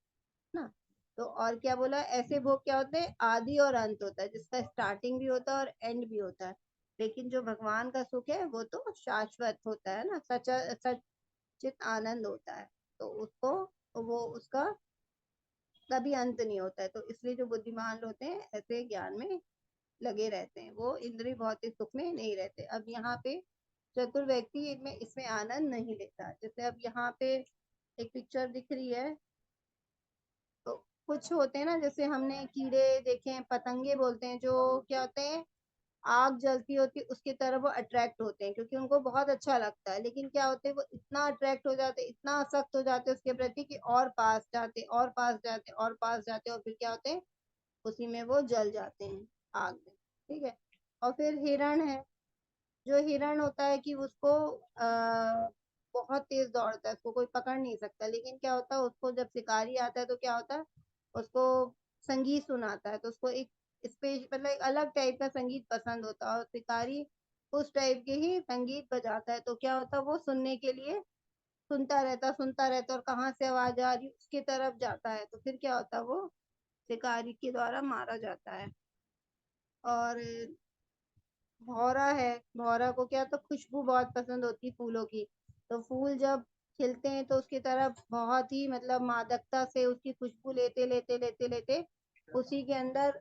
ना। तो और क्या बोला, ऐसे भोग क्या होते हैं, आदि और अंत होता है, जिसका स्टार्टिंग भी होता है और एंड भी होता है। लेकिन जो भगवान का सुख है वो तो शाश्वत होता है ना, सचित आनंद होता है। तो उसको वो उसका कभी अंत नहीं होता है। तो इसलिए जो बुद्धिमान होते हैं ऐसे ज्ञान में लगे रहते हैं, वो इंद्रिय भौतिक सुख में नहीं रहते। अब यहाँ पे चतुर व्यक्ति इनमें इसमें आनंद नहीं लेता। जैसे अब यहाँ पे एक पिक्चर दिख रही है, तो कुछ होते हैं ना, जैसे हमने कीड़े देखे हैं, पतंगे बोलते हैं, जो क्या होते हैं, आग जलती होती है उसकी तरफ वो अट्रैक्ट होते हैं, क्योंकि उनको बहुत अच्छा लगता है। लेकिन क्या होते हैं, वो इतना अट्रैक्ट हो जाते हैं, इतना आसक्त हो जाते हैं उसके प्रति, कि और पास जाते और पास जाते और पास जाते, और फिर क्या होते हैं, उसी में वो जल जाते हैं आग में। ठीक है। और फिर हिरण है, जो हिरण होता है कि उसको बहुत तेज दौड़ता है, उसको कोई पकड़ नहीं सकता। लेकिन क्या होता है, उसको जब शिकारी आता है तो क्या होता है, उसको संगीत सुनाता है, तो उसको एक स्पेस मतलब एक अलग टाइप का संगीत पसंद होता है, और शिकारी उस टाइप के ही संगीत बजाता है। तो क्या होता है, वो सुनने के लिए सुनता रहता, और कहाँ से आवाज आ रही उसकी तरफ जाता है। तो फिर क्या होता है, वो शिकारी के द्वारा मारा जाता है। और भौरा है, भौरा को क्या तो खुशबू बहुत पसंद होती है फूलों की। तो फूल जब खिलते हैं तो उसकी तरफ बहुत ही मतलब मादकता से उसकी खुशबू लेते लेते लेते लेते उसी के अंदर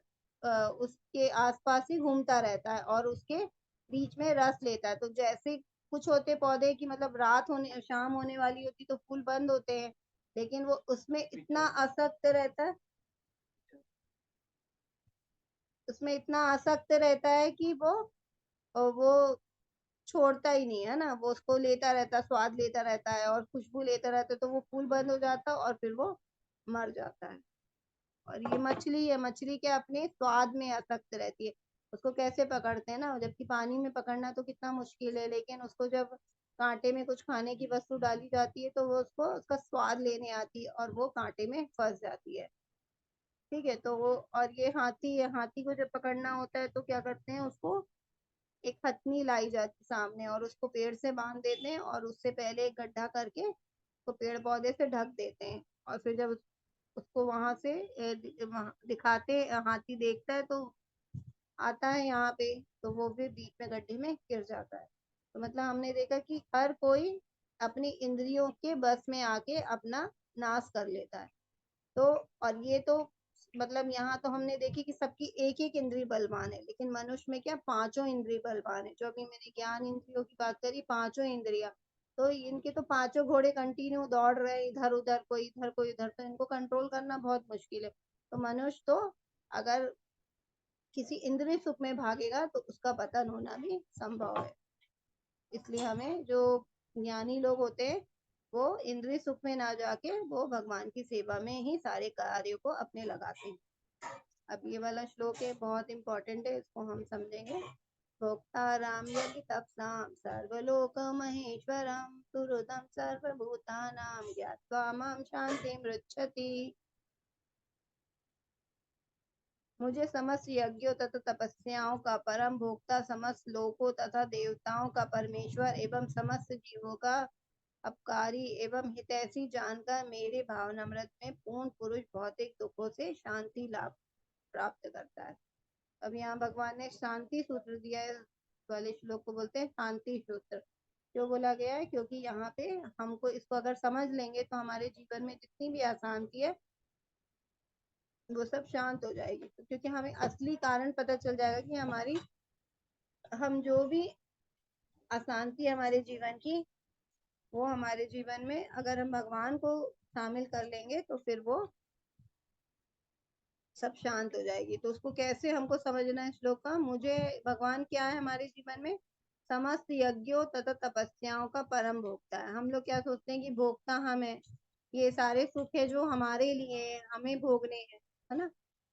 उसके आसपास ही घूमता रहता है, और उसके बीच में रस लेता है। तो जैसे कुछ होते पौधे की मतलब रात होने शाम होने वाली होती तो फूल बंद होते हैं, लेकिन वो उसमें इतना आसक्त रहता है, उसमें इतना आसक्त रहता है कि वो छोड़ता ही नहीं है ना, वो उसको लेता रहता है, स्वाद लेता रहता है और खुशबू लेता रहता है। तो वो फूल बंद हो जाता है और फिर वो मर जाता है। और ये मछली है, मछली के अपने स्वाद में आसक्त रहती है। उसको कैसे पकड़ते हैं ना, जबकि पानी में पकड़ना तो कितना मुश्किल है, लेकिन उसको जब कांटे में कुछ खाने की वस्तु डाली जाती है तो वो उसको उसका स्वाद लेने आती है और वो कांटे में फंस जाती है। ठीक है, तो वो और ये हाथी है, हाथी को जब पकड़ना होता है तो क्या करते हैं, उसको एक हथनी लाई जाती सामने और उसको पेड़ से बांध देते हैं और उससे पहले एक गड्ढा करके उसको पेड़ पौधे से ढक देते हैं। और फिर जब उसको वहां से दिखाते, हाथी देखता है तो आता है यहाँ पे, तो वो भी बीच में गड्ढे में गिर जाता है। तो मतलब हमने देखा कि हर कोई अपनी इंद्रियों के बस में आके अपना नाश कर लेता है। तो और ये तो मतलब यहाँ तो हमने देखी कि सबकी एक एक इंद्रिय बलवान है, लेकिन मनुष्य में क्या पांचों इंद्रिय बलवान है। जो अभी मैंने ज्ञान इंद्रियों की बात करी, पांचों इंद्रिया, तो इनके तो पांचों घोड़े कंटिन्यू दौड़ रहे हैं, इधर उधर, कोई इधर, तो इनको कंट्रोल करना बहुत मुश्किल है। तो मनुष्य तो अगर किसी इंद्रिय सुख में भागेगा तो उसका पतन होना भी संभव है। इसलिए हमें जो ज्ञानी लोग होते हैं वो इंद्रिय सुख में ना जाके वो भगवान की सेवा में ही सारे कार्यों को अपने लगाते हैं। अब ये वाला श्लोक है, बहुत इंपॉर्टेंट है, इसको हम समझेंगे। भोक्ताराम यदि तपसाम सर्वलोक महेश्वरम सुहृदं सर्वभूतानां ज्ञात्वा मां शांति मृच्छति। मुझे समस्त यज्ञों तथा तपस्याओं का परम भोक्ता, समस्त लोकों तथा देवताओं का परमेश्वर एवं समस्त जीवों का अपकारी एवं हितैषी जानकर मेरे भावनामृत में पूर्ण पुरुष भौतिक दुखों से शांति लाभ प्राप्त करता है। अब यहाँ भगवान ने शांति सूत्र दिया है, वाले श्लोक को बोलते हैं शांति सूत्र। क्यों बोला गया है? क्योंकि यहाँ पे हमको इसको अगर समझ लेंगे तो हमारे जीवन में जितनी भी अशांति है वो सब शांत हो जाएगी। तो क्योंकि हमें असली कारण पता चल जाएगा कि हमारी हम जो भी अशांति हमारे जीवन की, वो हमारे जीवन में अगर हम भगवान को शामिल कर लेंगे तो फिर वो सब शांत हो जाएगी। तो उसको कैसे हमको समझना है श्लोक का? मुझे भगवान क्या है हमारे जीवन में? समस्त यज्ञों तथा तपस्याओं का परम भोक्ता है। हम लोग क्या सोचते हैं कि भोक्ता हम है, ये सारे सुख है जो हमारे लिए हमें भोगने हैं, है ना।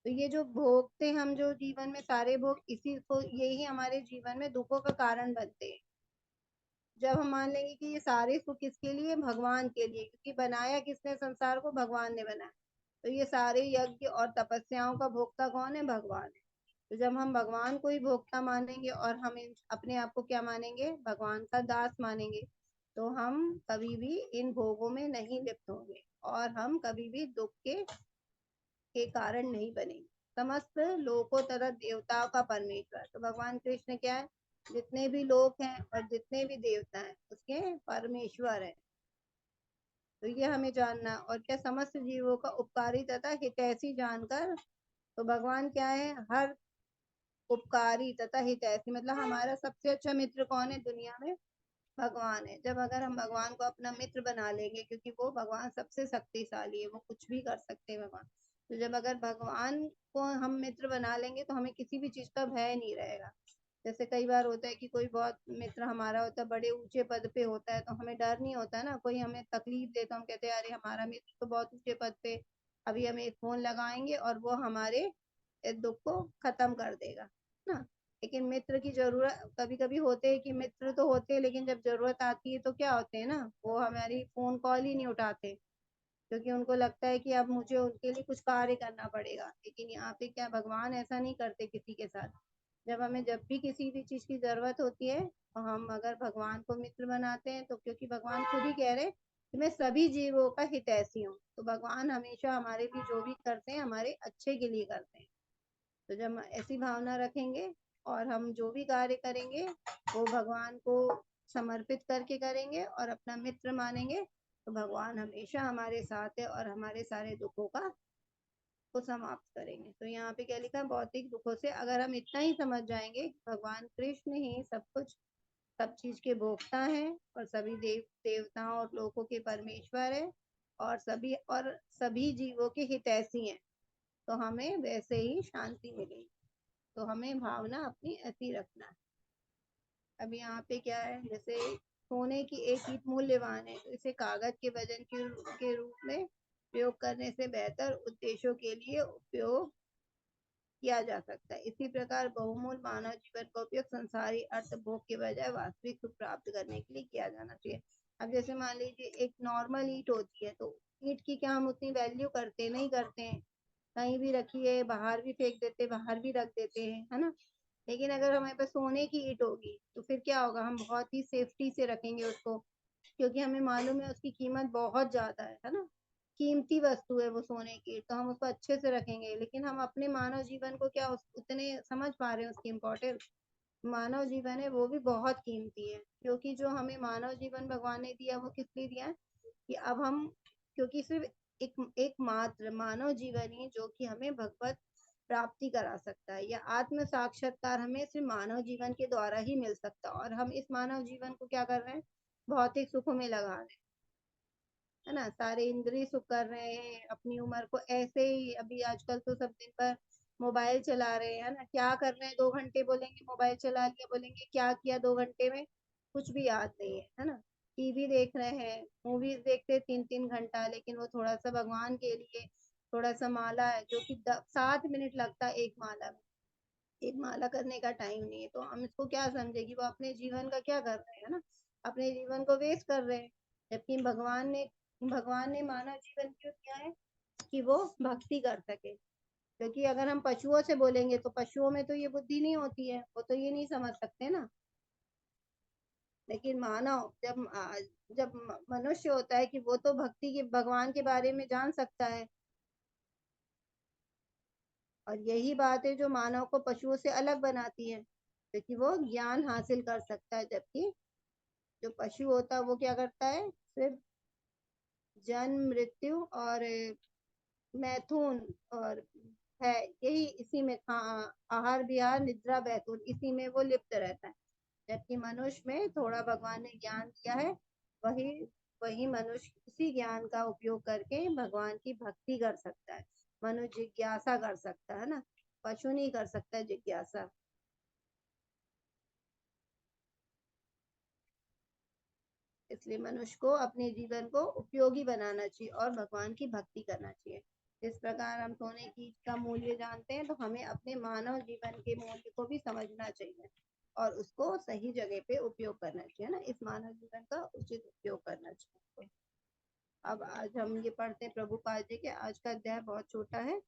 तो ये जो भोगते हम जो जीवन में सारे भोग, इसी को यही हमारे जीवन में दुखों का कारण बनते हैं। जब हम मान लेंगे कि ये सारे सुख किसके लिए? भगवान के लिए, क्योंकि बनाया किसने संसार को? भगवान ने बनाया। तो ये सारे यज्ञ और तपस्याओं का भोक्ता कौन है? भगवान है। तो जब हम भगवान को ही भोक्ता मानेंगे और हम अपने आप को क्या मानेंगे? भगवान का दास मानेंगे, तो हम कभी भी इन भोगों में नहीं लिप्त होंगे और हम कभी भी दुख के कारण नहीं बनेंगे। समस्त लोकों तथा देवताओं का परमेश्वर, तो भगवान कृष्ण क्या है? जितने भी लोक हैं और जितने भी देवता हैं उसके परमेश्वर है। तो ये हमें जानना। और क्या? समस्त जीवों का उपकारी तथा हितैषी जानकर, तो भगवान क्या है? हर उपकारी तथा हितैषी, मतलब हमारा सबसे अच्छा मित्र कौन है दुनिया में? भगवान है। जब अगर हम भगवान को अपना मित्र बना लेंगे, क्योंकि वो भगवान सबसे शक्तिशाली है, वो कुछ भी कर सकते हैं भगवान। तो जब अगर भगवान को हम मित्र बना लेंगे तो हमें किसी भी चीज का भय नहीं रहेगा। जैसे कई बार होता है कि कोई बहुत मित्र हमारा होता है, बड़े ऊंचे पद पे होता है, तो हमें डर नहीं होता है ना। कोई हमें तकलीफ देता, हम कहते हैं अरे हमारा मित्र तो बहुत ऊंचे पद पे, अभी हम एक फोन लगाएंगे और वो हमारे दुख को खत्म कर देगा ना। लेकिन मित्र की जरूरत कभी कभी होते हैं कि मित्र तो होते हैं, लेकिन जब जरूरत आती है तो क्या होते हैं ना, वो हमारी फोन कॉल ही नहीं उठाते, क्योंकि उनको लगता है कि अब मुझे उनके लिए कुछ कार्य करना पड़ेगा। लेकिन यहाँ पे क्या, भगवान ऐसा नहीं करते किसी के साथ। जब हमें जब भी किसी भी चीज की जरूरत होती है तो हम अगर भगवान को मित्र बनाते हैं, तो क्योंकि भगवान खुद ही कह रहे हैं कि मैं सभी जीवों का हितैषी हूँ, तो भगवान हमेशा हमारे लिए जो भी करते हैं हमारे अच्छे के लिए करते हैं। तो जब हम ऐसी भावना रखेंगे और हम जो भी कार्य करेंगे वो भगवान को समर्पित करके करेंगे और अपना मित्र मानेंगे, तो भगवान हमेशा हमारे साथ है और हमारे सारे दुखों का को समाप्त करेंगे। तो यहाँ पे क्या लिखा है? भौतिक दुखों से अगर हम इतना ही समझ जाएंगे, भगवान कृष्ण ही सब कुछ, सब चीज के भोक्ता हैं और सभी देवताओं और लोगों के परमेश्वर है और सभी जीवों के हितैषी हैं, तो हमें वैसे ही शांति मिलेगी। तो हमें भावना अपनी ऐसी रखना है। अब यहाँ पे क्या है, जैसे सोने की एक ईंट मूल्यवान है, तो इसे कागज के वजन के रूप में प्रयोग करने से बेहतर उद्देश्यों के लिए उपयोग किया जा सकता है। इसी प्रकार बहुमूल्य मानव जीवन का उपयोग संसारी अर्थ भोग के बजाय वास्तविक सुख प्राप्त करने के लिए किया जाना चाहिए। अब जैसे मान लीजिए एक नॉर्मल ईंट होती है, तो ईंट की क्या हम उतनी वैल्यू करते नहीं करते हैं, कहीं भी रखिए बाहर भी फेंक देते, बाहर भी रख देते हैं, है ना। लेकिन अगर हमारे पास सोने की ईंट होगी तो फिर क्या होगा, हम बहुत ही सेफ्टी से रखेंगे उसको, क्योंकि हमें मालूम है उसकी कीमत बहुत ज्यादा है ना। कीमती वस्तु है वो सोने की, तो हम उसको अच्छे से रखेंगे। लेकिन हम अपने मानव जीवन को क्या उतने समझ पा रहे हैं उसकी इम्पोर्टेंस। मानव जीवन है वो भी बहुत कीमती है, क्योंकि जो हमें मानव जीवन भगवान ने दिया वो किस लिए दिया है कि अब हम, क्योंकि सिर्फ एकमात्र मानव जीवन ही जो कि हमें भगवत प्राप्ति करा सकता है, या आत्म साक्षात्कार हमें सिर्फ मानव जीवन के द्वारा ही मिल सकता है। और हम इस मानव जीवन को क्या कर रहे हैं, भौतिक सुखों में लगा रहे हैं, है ना। सारे इंद्रिय सुख कर रहे हैं अपनी उम्र को ऐसे ही। अभी आजकल तो सब दिन भर मोबाइल चला रहे हैं, है ना। क्या कर रहे हैं, 2 घंटे बोलेंगे मोबाइल चला लिया, बोलेंगे क्या किया 2 घंटे में, कुछ भी याद नहीं है ना। टीवी देख रहे हैं, मूवीज देखते 3-3 घंटा, लेकिन वो थोड़ा सा भगवान के लिए थोड़ा सा माला है जो कि 7 मिनट लगता है एक माला में, एक माला करने का टाइम नहीं है। तो हम इसको क्या समझे कि वो अपने जीवन का क्या कर रहे हैं ना, अपने जीवन को वेस्ट कर रहे हैं। जबकि भगवान ने मानव जीवन क्यों दिया है कि वो भक्ति कर सके। क्योंकि अगर हम पशुओं से बोलेंगे तो पशुओं में तो ये बुद्धि नहीं होती है, वो तो ये नहीं समझ सकते ना। लेकिन मानव जब मनुष्य होता है कि वो तो भक्ति के भगवान के बारे में जान सकता है। और यही बात है जो मानव को पशुओं से अलग बनाती है, क्योंकि वो ज्ञान हासिल कर सकता है। जबकि जो पशु होता है वो क्या करता है, सिर्फ जन्म मृत्यु और मैथुन और है, यही इसी में आहार विहार निद्रा बैतून, इसी में वो लिप्त रहता है। जबकि मनुष्य में थोड़ा भगवान ने ज्ञान दिया है, वही वही मनुष्य उसी ज्ञान का उपयोग करके भगवान की भक्ति कर सकता है। मनुष्य जिज्ञासा कर सकता है ना, पशु नहीं कर सकता जिज्ञासा। इसलिए मनुष्य को अपने जीवन को उपयोगी बनाना चाहिए और भगवान की भक्ति करना चाहिए। इस प्रकार हम सोने की का मूल्य जानते हैं, तो हमें अपने मानव जीवन के मूल्य को भी समझना चाहिए और उसको सही जगह पे उपयोग करना चाहिए ना, इस मानव जीवन का उचित उपयोग करना चाहिए। अब आज हम ये पढ़ते हैं प्रभुपाद जी के, आज का अध्याय बहुत छोटा है।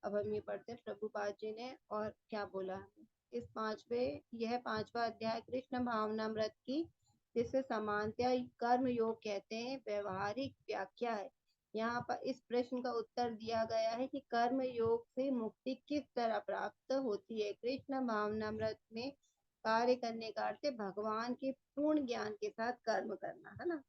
अब हम ये पढ़ते हैं प्रभुपाद जी ने और क्या बोला हमें इस यह 5वां अध्याय कृष्ण भावनामृत की, जिसे समानतया कर्म योग कहते हैं, व्यवहारिक व्याख्या है। यहाँ पर इस प्रश्न का उत्तर दिया गया है कि कर्म योग से मुक्ति किस तरह प्राप्त होती है। कृष्ण भावनामृत में कार्य करने का अर्थ है भगवान के पूर्ण ज्ञान के साथ कर्म करना, है ना।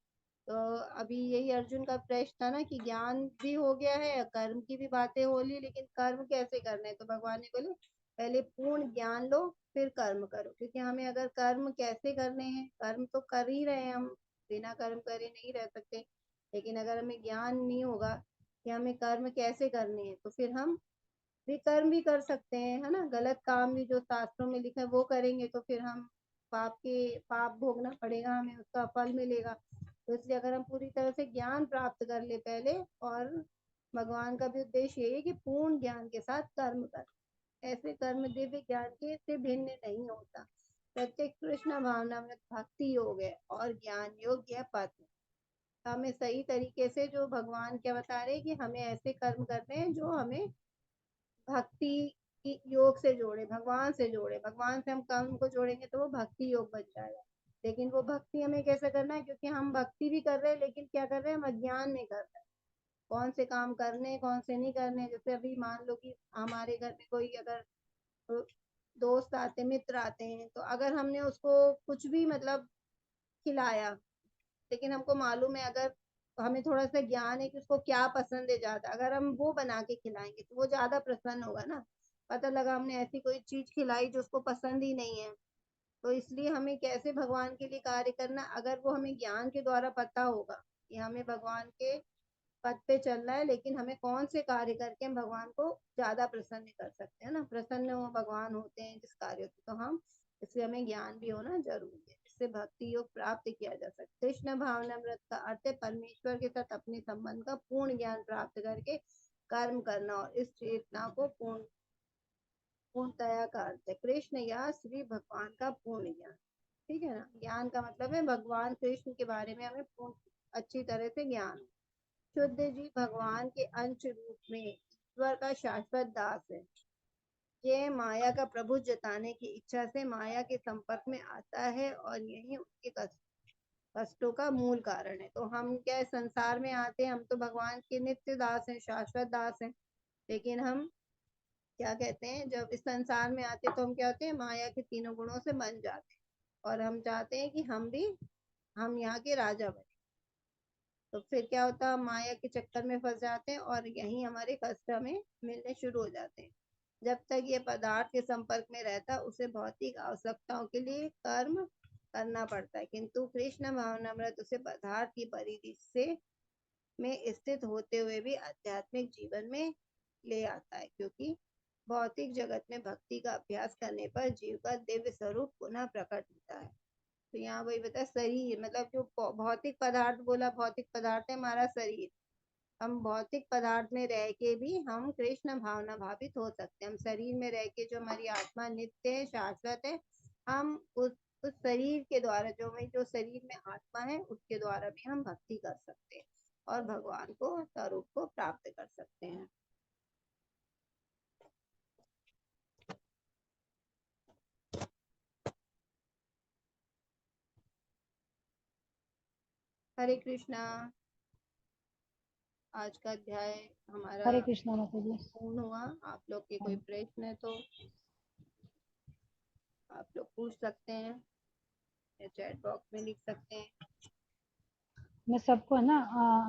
तो अभी यही अर्जुन का प्रश्न था ना कि ज्ञान भी हो गया है, कर्म की भी बातें हो ली, लेकिन कर्म कैसे करने, तो भगवान ने बोले पहले पूर्ण ज्ञान लो फिर कर्म करो। क्योंकि हमें अगर कर्म कैसे करने हैं, कर्म तो कर ही रहे हैं हम, बिना कर्म करे नहीं रह सकते। लेकिन अगर हमें ज्ञान नहीं होगा कि हमें कर्म कैसे करने हैं, तो फिर हम विकर्म भी कर सकते हैं, है ना। गलत काम भी जो शास्त्रों में लिखा है वो करेंगे तो फिर हम पाप भोगना पड़ेगा, हमें उसका फल मिलेगा। तो इसलिए अगर हम पूरी तरह से ज्ञान प्राप्त कर ले पहले, और भगवान का भी उद्देश्य यही है कि पूर्ण ज्ञान के साथ कर्म कर, ऐसे कर्म दिव्य ज्ञान के से भिन्न नहीं होता। प्रत्येक कृष्ण भावना में भक्ति योग है और ज्ञान योग यह पथ है। हमें सही तरीके से जो भगवान क्या बता रहे हैं कि हमें ऐसे कर्म करने हैं जो हमें भक्ति की योग से जोड़े, भगवान से जोड़े। भगवान से हम कर्म को जोड़ेंगे तो वो भक्ति योग बन जाएगा। लेकिन वो भक्ति हमें कैसे करना है, क्योंकि हम भक्ति भी कर रहे हैं लेकिन क्या कर रहे हैं, हम अज्ञान में कर रहे हैं कौन से काम करने कौन से नहीं करने। जैसे अभी मान लो कि हमारे घर में कोई अगर दोस्त आते मित्र आते हैं, तो अगर हमने उसको कुछ भी मतलब खिलाया, लेकिन हमको मालूम है, अगर हमें थोड़ा सा ज्ञान है कि उसको क्या पसंद है ज्यादा, अगर हम वो बना के खिलाएंगे तो वो ज्यादा प्रसन्न होगा ना। पता लगा हमने ऐसी कोई चीज खिलाई जो उसको पसंद ही नहीं है। तो इसलिए हमें कैसे भगवान के लिए कार्य करना, अगर वो हमें ज्ञान के द्वारा पता होगा कि हमें भगवान के पद पे चलना है, लेकिन हमें कौन से कार्य करके हम भगवान को ज्यादा प्रसन्न कर सकते हैं ना। प्रसन्न वो भगवान होते हैं जिस कार्य से, तो हम इसलिए हमें ज्ञान भी होना जरूरी है, इससे भक्ति योग प्राप्त किया जा सकता है। कृष्ण भावनामृत का अर्थ है परमेश्वर के साथ अपने संबंध का पूर्ण ज्ञान प्राप्त करके कर्म करना और इस चेतना को पूर्ण पूर्णतया का अर्थ है कृष्ण या श्री भगवान का पूर्ण ज्ञान। ठीक है ना, ज्ञान का मतलब है भगवान कृष्ण के बारे में हमें पूर्ण अच्छी तरह से ज्ञान। शुद्ध जी भगवान के अंश रूप में ईश्वर का शाश्वत दास है। ये माया का प्रभु जताने की इच्छा से माया के संपर्क में आता है और यही उनके कष्टों का मूल कारण है। तो हम क्या संसार में आते हैं, हम तो भगवान के नित्य दास हैं, शाश्वत दास हैं। लेकिन हम क्या कहते हैं, जब इस संसार में आते तो हम क्या होते हैं, माया के तीनों गुणों से बन जाते हैं और हम चाहते हैं कि हम यहाँ के राजा बने। तो फिर क्या होता है, हम माया के चक्कर में फंस जाते हैं और यहीं हमारे कष्ट हमें मिलने शुरू हो जाते हैं। जब तक ये पदार्थ के संपर्क में रहता है उसे भौतिक आवश्यकताओं के लिए कर्म करना पड़ता है, किंतु कृष्ण भावनामृत उसे पदार्थ की परिधि से में स्थित होते हुए भी आध्यात्मिक जीवन में ले आता है, क्योंकि भौतिक जगत में भक्ति का अभ्यास करने पर जीव का दिव्य स्वरूप पुनः प्रकट होता है। तो यहाँ वही बता, शरीर मतलब जो भौतिक पदार्थ बोला, भौतिक पदार्थ है हमारा शरीर। हम भौतिक पदार्थ में रह के भी हम कृष्ण भावना भावित हो सकते हैं। हम शरीर में रह के, जो हमारी आत्मा नित्य है, शाश्वत है, हम उस शरीर के द्वारा, जो शरीर में आत्मा है उसके द्वारा भी हम भक्ति कर सकते हैं और भगवान को स्वरूप को प्राप्त कर सकते हैं। हरे कृष्णा। आज का अध्याय हमारा हरे कृष्णा माता जी। पूर्ण हुआ। आप लोग के कोई प्रश्न है तो आप लोग पूछ सकते हैं या चैट बॉक्स में लिख सकते हैं। मैं सबको है ना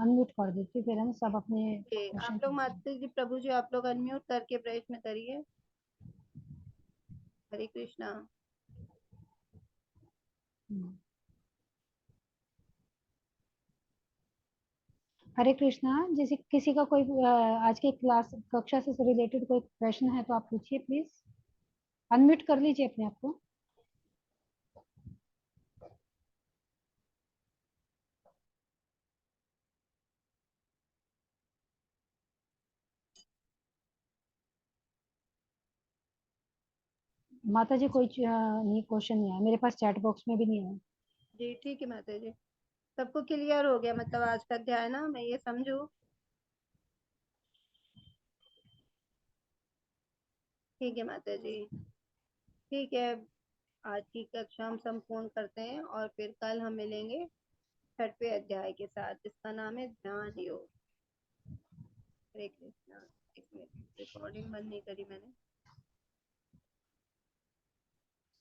अनम्यूट कर देती हूँ, फिर हम सब अपने क्वेश्चन आप लोग पूछते हैं। माता जी, प्रभु जी, आप लोग अनम्यूट करके प्रश्न करिए। हरे कृष्णा। हम्म। हरे कृष्णा। जैसे किसी का कोई आज के क्लास कक्षा से रिलेटेड कोई प्रश्न है तो आप पूछिए प्लीज। अनम्यूट कर लीजिए अपने आप को। माता जी कोई नहीं, क्वेश्चन नहीं है मेरे पास, चैट बॉक्स में भी नहीं है। जी ठीक है माता जी। सबको क्लियर हो गया, मतलब आज का अध्याय ना, मैं ये समझू। ठीक है माता जी। ठीक है, आज की कक्षा हम संपूर्ण करते हैं और फिर कल हम मिलेंगे 6वें अध्याय के साथ, जिसका नाम है ध्यान योग। हरे कृष्णा। एक मिनट, रिकॉर्डिंग बंद नहीं करी मैंने।